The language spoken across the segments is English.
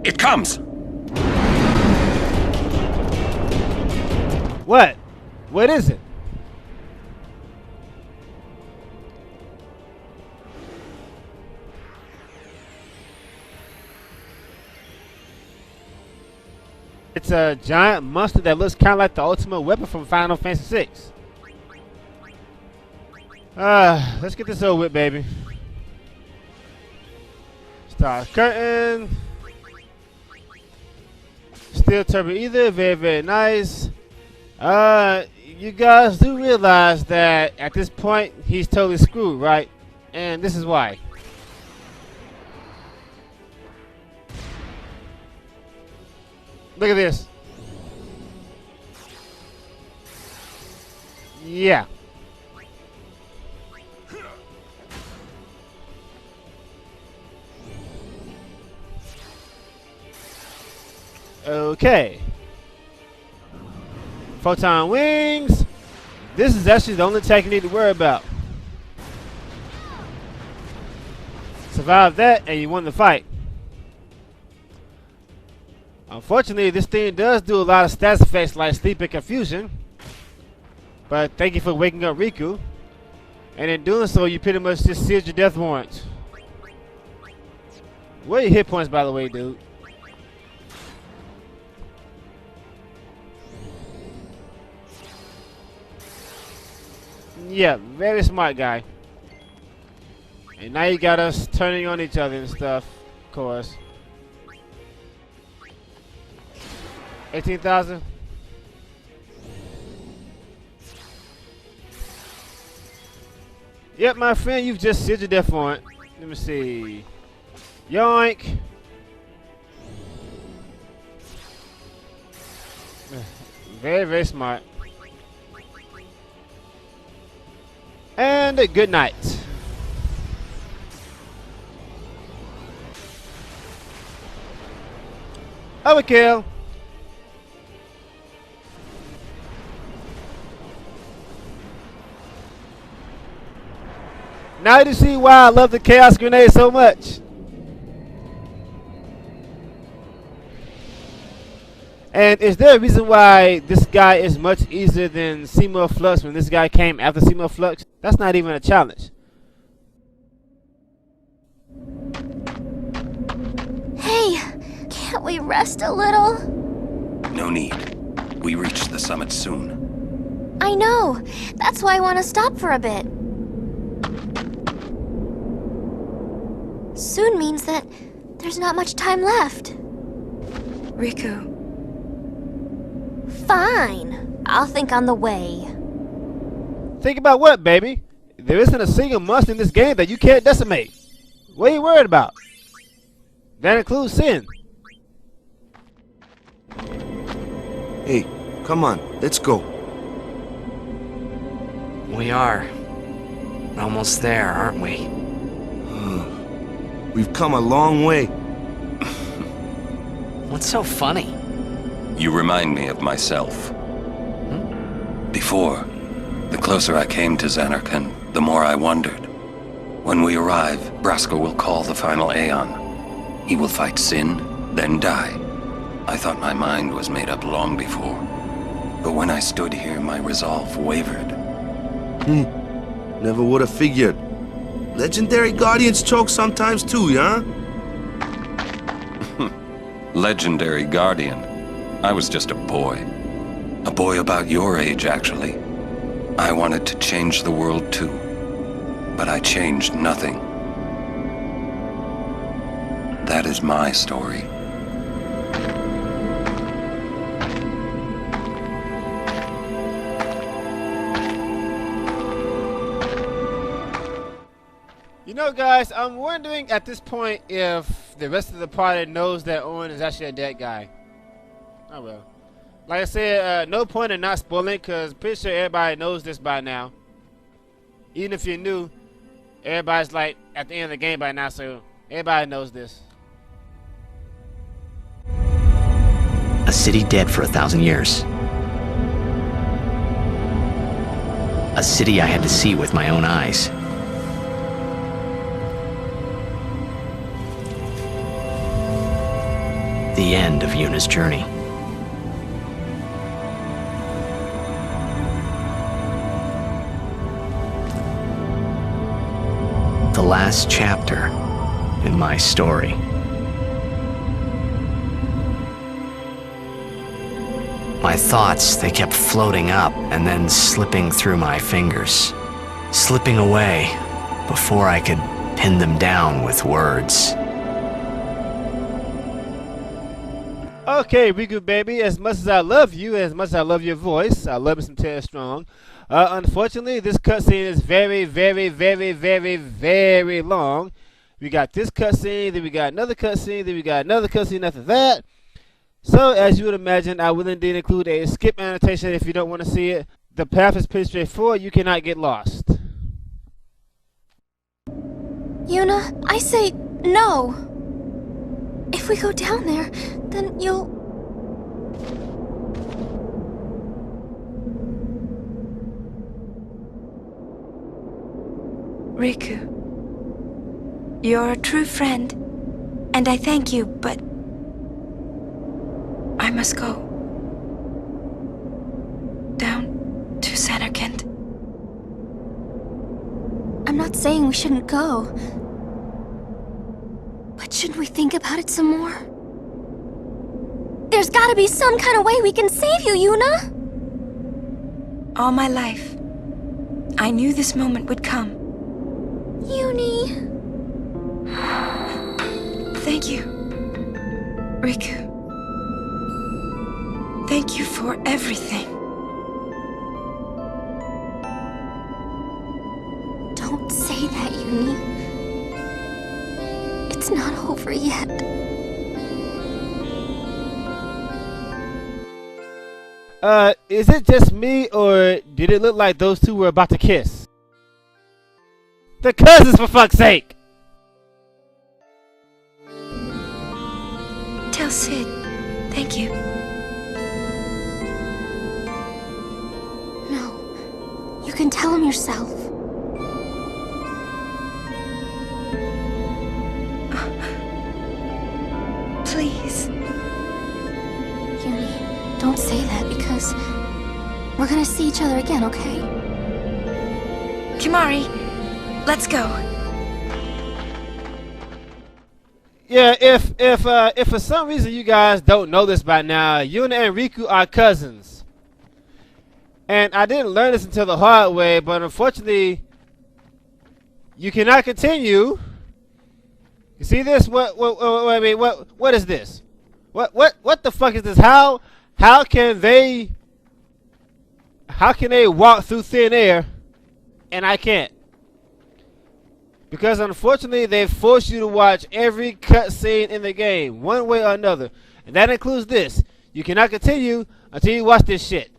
It comes! What? What is it? It's a giant monster that looks kind of like the ultimate weapon from Final Fantasy VI. Let's get this over with, baby. Star curtain. Steel turbo either. Very, very nice. You guys do realize that at this point he's totally screwed, right? And this is why. Look at this. Yeah. Okay. Photon wings. This is actually the only attack you need to worry about. Survive that and you won the fight. Unfortunately, this thing does do a lot of stats effects like sleep and confusion. But thank you for waking up Riku. And in doing so, you pretty much just sealed your death warrant. What are your hit points, by the way, dude? Yeah, very smart guy. And now you got us turning on each other and stuff, of course. 18,000. Yep, my friend, you've just sealed your death warrant. Let me see. Yoink. Very, very smart. And good night. Overkill. Now you see why I love the Chaos Grenade so much. And is there a reason why this guy is much easier than Seymour Flux when this guy came after Seymour Flux? That's not even a challenge. Hey, can't we rest a little? No need. We reach the summit soon. I know. That's why I want to stop for a bit. Soon means that there's not much time left. Riku. Fine. I'll think on the way. Think about what, baby? There isn't a single monster in this game that you can't decimate. What are you worried about? That includes Sin. Hey, come on, let's go. We are. Almost there, aren't we? We've come a long way. What's so funny? You remind me of myself. Before, the closer I came to Zanarkand, the more I wondered. When we arrive, Braska will call the final Aeon. He will fight Sin, then die. I thought my mind was made up long before. But when I stood here, my resolve wavered. Never would have figured. Legendary Guardians choke sometimes too, huh? Legendary Guardian. I was just a boy. A boy about your age, actually. I wanted to change the world too. But I changed nothing. That is my story. You know, guys, I'm wondering at this point if the rest of the party knows that Owen is actually a dead guy. Oh well. Like I said, no point in not spoiling it, because pretty sure everybody knows this by now. Even if you're new, everybody's like at the end of the game by now, so everybody knows this. A city dead for 1,000 years. A city I had to see with my own eyes. the end of Yuna's journey. The last chapter in my story. My thoughts, they kept floating up and then slipping through my fingers, slipping away before I could pin them down with words. Okay, Riku baby, as much as I love you, as much as I love your voice, I love me some Ted Strong. Unfortunately, this cutscene is very, very, very, very, very long. We got this cutscene, then we got another cutscene, then we got another cutscene after that. So, as you would imagine, I will indeed include a skip annotation if you don't want to see it. The path is pretty straightforward. You cannot get lost. Yuna, I say no. If we go down there, then you'll... Riku, you're a true friend, and I thank you, but I must go. Down to Zanarkand. I'm not saying we shouldn't go. But shouldn't we think about it some more? There's gotta be some kind of way we can save you, Yuna! All my life, I knew this moment would come. Yuni... Thank you, Riku. Thank you for everything. Don't say that, Yuni. It's not over yet. Is it just me, or did it look like those two were about to kiss? They're cousins, for fuck's sake! Tell Sid, thank you. No. You can tell him yourself. Please. Yuni, don't say that because we're gonna see each other again, okay? Kimari, let's go. Yeah, if for some reason you guys don't know this by now, Yuna and Riku are cousins. And I didn't learn this until the hard way, but unfortunately, you cannot continue. You see this? What is this? What the fuck is this? How can they walk through thin air and I can't? Because unfortunately, they force you to watch every cutscene in the game, one way or another. And that includes this. You cannot continue until you watch this shit.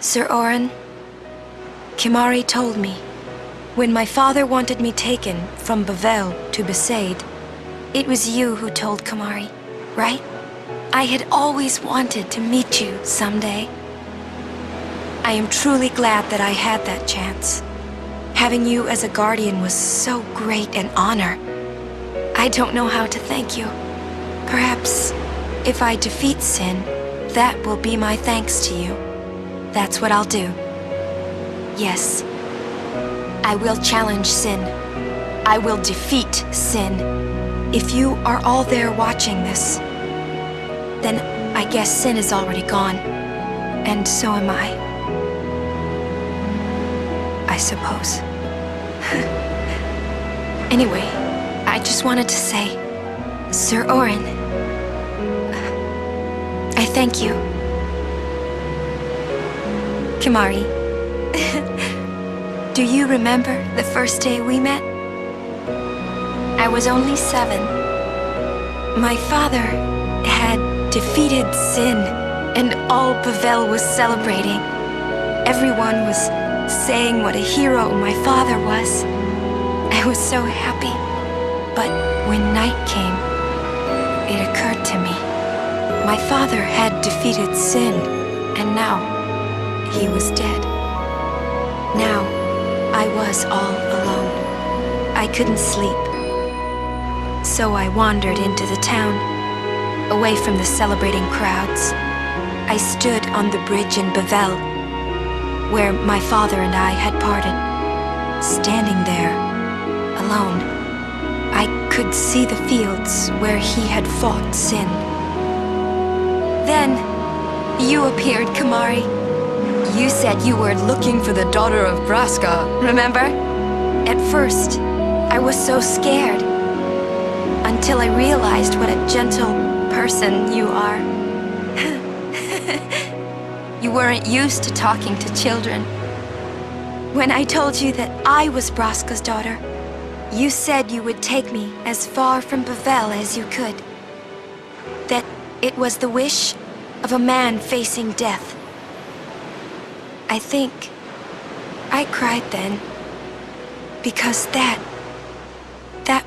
Sir Orin, Kimari told me, when my father wanted me taken from Bavel to Besaid, it was you who told Kimari, right? I had always wanted to meet you someday. I am truly glad that I had that chance. Having you as a guardian was so great an honor. I don't know how to thank you. Perhaps, if I defeat Sin, that will be my thanks to you. That's what I'll do. Yes. I will challenge Sin. I will defeat Sin. If you are all there watching this, then I guess Sin is already gone. And so am I suppose. Anyway, I just wanted to say, Sir Orin, I thank you. Kimari, do you remember the first day we met? I was only 7. My father had defeated sin, and all Bavel was celebrating. Everyone was saying what a hero my father was. I was so happy. But when night came, it occurred to me. My father had defeated sin, and now he was dead. Now I was all alone. I couldn't sleep. So I wandered into the town, away from the celebrating crowds. I stood on the bridge in Bavel, where my father and I had parted. Standing there, alone, I could see the fields where he had fought sin. Then, you appeared, Kimahri. You said you were looking for the daughter of Braska, remember? At first, I was so scared, until I realized what a gentle person you are. You weren't used to talking to children. When I told you that I was Braska's daughter, you said you would take me as far from Bavel as you could. That it was the wish of a man facing death. I think I cried then, because that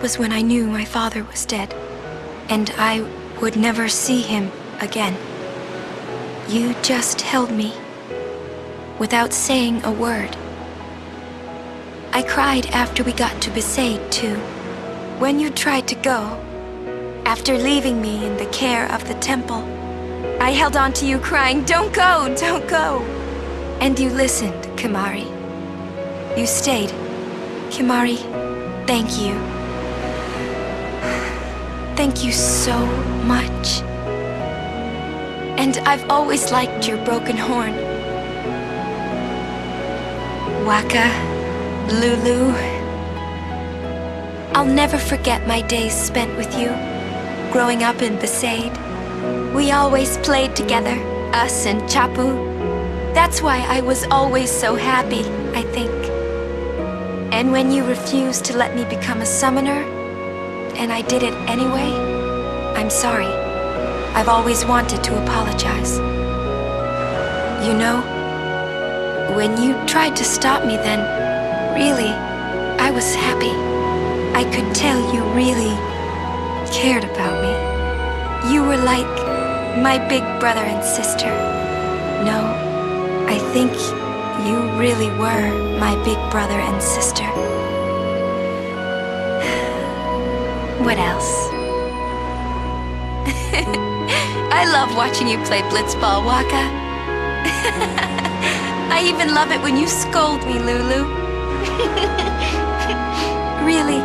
was when I knew my father was dead, and I would never see him again. You just held me, without saying a word. I cried after we got to Besaid, too. When you tried to go, after leaving me in the care of the temple, I held on to you crying, "Don't go, don't go!" And you listened, Kimahri. You stayed. Kimahri, thank you. Thank you so much. And I've always liked your broken horn. Waka, Lulu. I'll never forget my days spent with you, growing up in Besaid. We always played together, us and Chapu. That's why I was always so happy, I think. And when you refused to let me become a summoner, and I did it anyway, I'm sorry. I've always wanted to apologize. You know, when you tried to stop me then, really, I was happy. I could tell you really cared about me. You were like my big brother and sister. No, I think you really were my big brother and sister. What else? I love watching you play blitzball, Waka. I even love it when you scold me, Lulu. Really.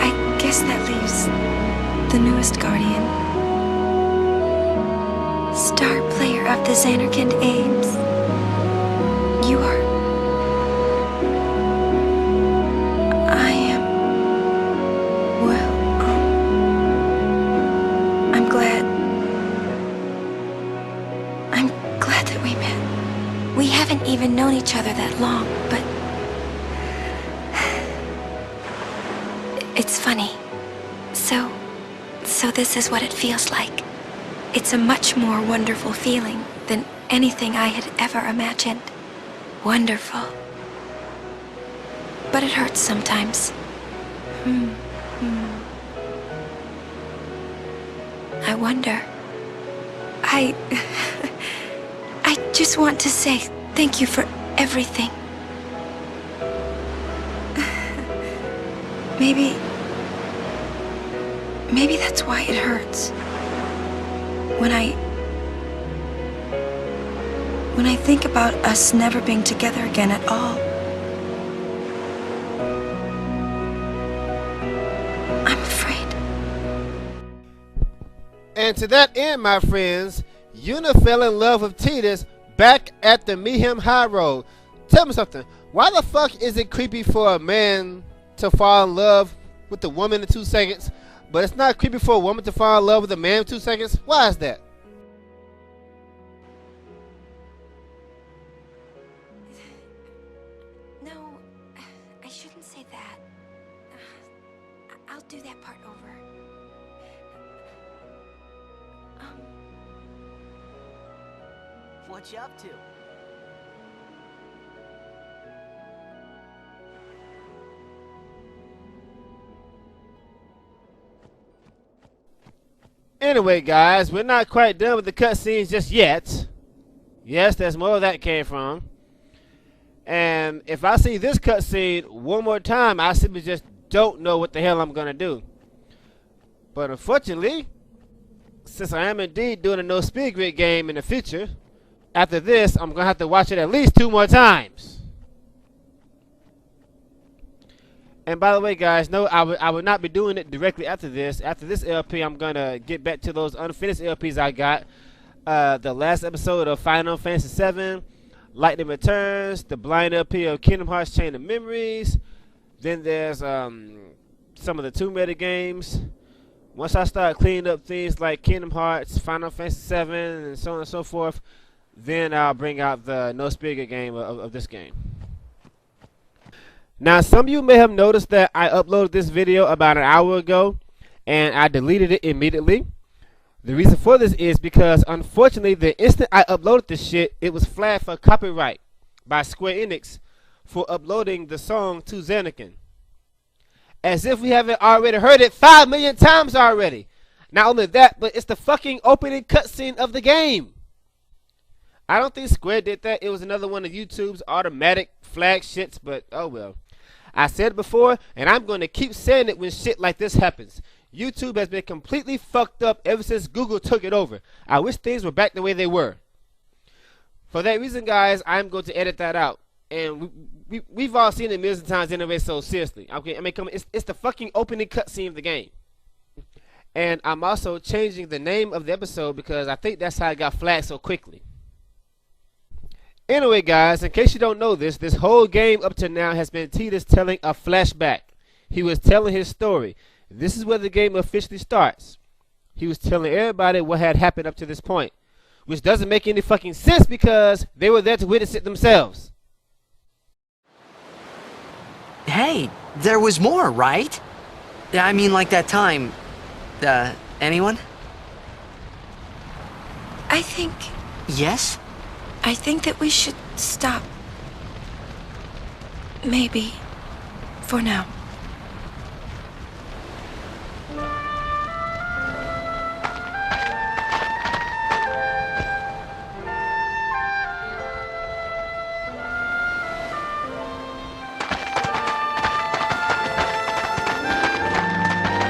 I guess that leaves the newest guardian. Star player of the Zanarkand Ames. You are... I am... Well, I'm glad that we met. We haven't even known each other that long, but... It's funny. So this is what it feels like. It's a much more wonderful feeling than anything I had ever imagined. Wonderful. But it hurts sometimes. I wonder. I just want to say thank you for everything. Maybe that's why it hurts. When I think about us never being together again at all. I'm afraid. And to that end, my friends, Yuna fell in love with Tidus back at the Mayhem High Road. Tell me something. Why the fuck is it creepy for a man to fall in love with a woman in 2 seconds, but it's not creepy for a woman to fall in love with a man in 2 seconds? Why is that? No, I shouldn't say that. I'll do that part over. What you up to? Anyway, guys, we're not quite done with the cutscenes just yet. Yes, there's more where that came from. And if I see this cutscene one more time, I simply just don't know what the hell I'm going to do. But unfortunately, since I am indeed doing a no speed grid game in the future, after this, I'm going to have to watch it at least 2 more times. And by the way, guys, no, I would not be doing it directly after this. After this LP, I'm going to get back to those unfinished LPs I got. The last episode of Final Fantasy VII, Lightning Returns, the blind LP of Kingdom Hearts Chain of Memories. Then there's some of the Tomb Raider games. Once I start cleaning up things like Kingdom Hearts, Final Fantasy VII, and so on and so forth, then I'll bring out the no speed grid game of this game. Now, some of you may have noticed that I uploaded this video about an hour ago, and I deleted it immediately. The reason for this is because, unfortunately, the instant I uploaded this shit, it was flagged for copyright by Square Enix for uploading the song to Zanarkand. As if we haven't already heard it 5 million times already. Not only that, but it's the fucking opening cutscene of the game. I don't think Square did that. It was another one of YouTube's automatic flag shits, but oh well. I said it before, and I'm going to keep saying it when shit like this happens. YouTube has been completely fucked up ever since Google took it over. I wish things were back the way they were. For that reason, guys, I'm going to edit that out. And we've all seen it millions of times anyway, so seriously. Okay, I mean, come on, it's the fucking opening cutscene of the game. And I'm also changing the name of the episode because I think that's how it got flagged so quickly. Anyway, guys, in case you don't know this whole game up to now has been Tidus telling a flashback. He was telling his story. This is where the game officially starts. He was telling everybody what had happened up to this point, which doesn't make any fucking sense because they were there to witness it themselves. Hey, there was more, right? I mean, like that time. Anyone? I think Yes? that we should stop. Maybe. For now.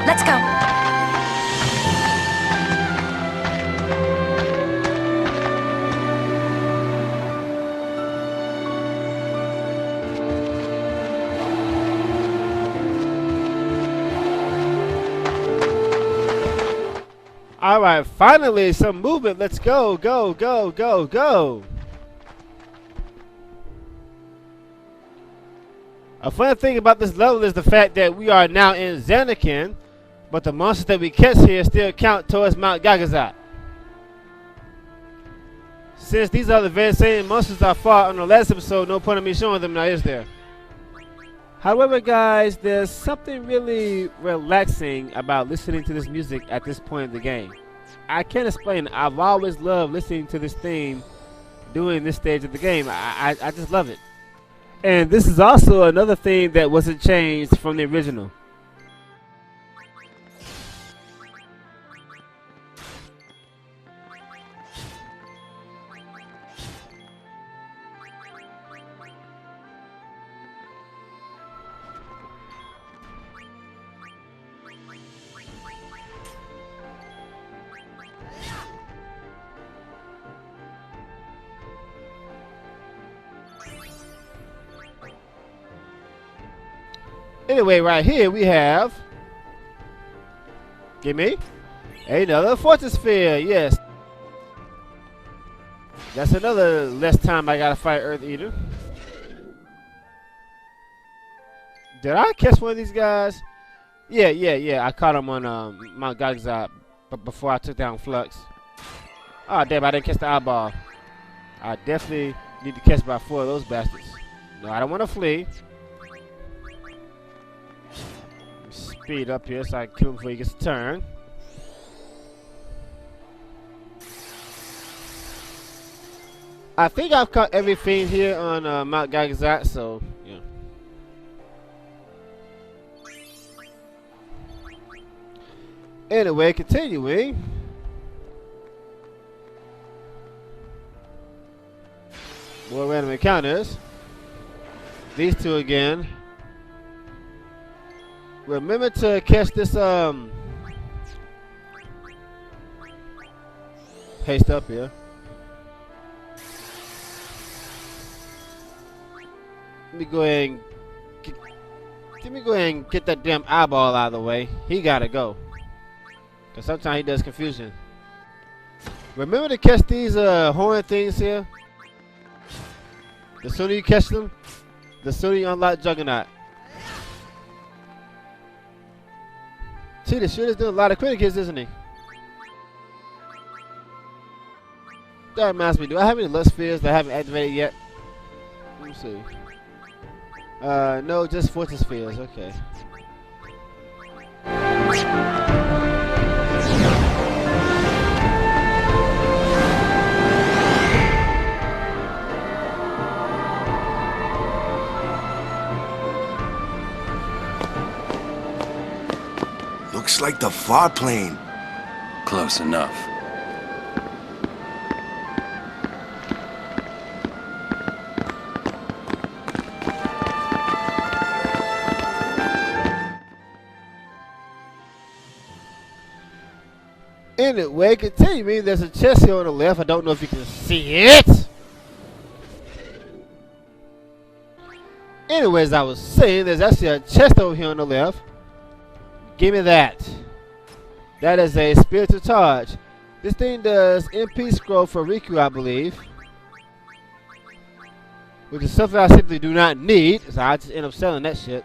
Let's go. Alright, finally some movement. Let's go, go, go, go, go. A funny thing about this level is the fact that we are now in Zanarkand, but the monsters that we catch here still count towards Mount Gagazat. Since these are the very same monsters I fought on the last episode, no point in me showing them now, is there? However, guys, there's something really relaxing about listening to this music at this point in the game. I can't explain it. I've always loved listening to this theme during this stage of the game. I just love it. And this is also another theme that wasn't changed from the original. Anyway, right here we have, give me another fortress sphere. Yes, that's another less time I gotta fight Earth Eater. Did I catch one of these guys? Yeah. I caught him on Mount Gagazat, but before I took down Flux. Oh damn! I didn't catch the eyeball. I definitely need to catch about 4 of those bastards. No, I don't want to flee. speed up here so I can kill him before he gets a turn. I think I've caught everything here on Mount Gagazat, so yeah. Anyway, continuing. More random encounters. These two again. Remember to catch this paste up here. Let me go ahead and get that damn eyeball out of the way. He gotta go. Cause sometimes he does confusion. Remember to catch these horn things here. The sooner you catch them, the sooner you unlock Juggernaut. Tidus sure is doing a lot of critic hits, isn't he? That reminds me, do I have any lust spheres that I haven't activated yet? Let me see. No, just fortress spheres, okay. Looks like the far plane. Close enough. Anyway, continuing, there's a chest here on the left. I don't know if you can see it. Anyways, I was saying there's actually a chest over here on the left. Give me that. That is a spiritual charge. This thing does MP scroll for Riku, I believe. Which is something I simply do not need, so I just end up selling that shit.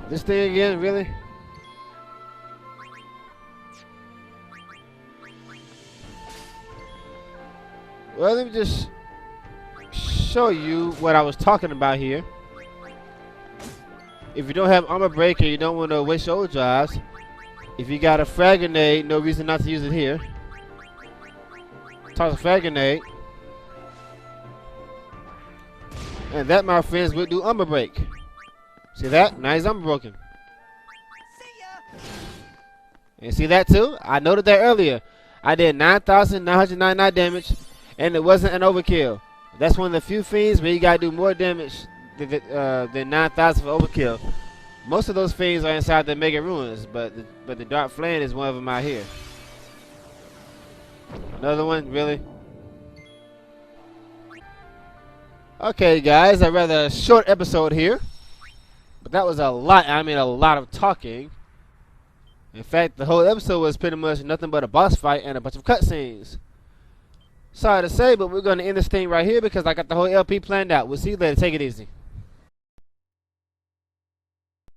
This thing again, really? Well, let me just show you what I was talking about here. If you don't have armor break and you don't want to waste your old drives, if you got a frag grenade, no reason not to use it here. Toss a frag grenade. And that, my friends, will do armor break. See that? Now he's armor broken. And see that too? I noted that earlier. I did 9,999 damage, and it wasn't an overkill. That's one of the few things where you gotta do more damage than 9,000 for overkill. Most of those things are inside the Mega Ruins, but the Dark Flame is one of them out here. Another one, really? Okay, guys, a rather short episode here, but that was a lot. I mean, a lot of talking. In fact, the whole episode was pretty much nothing but a boss fight and a bunch of cutscenes. Sorry to say, but we're going to end this thing right here because I got the whole LP planned out. We'll see you later. Take it easy.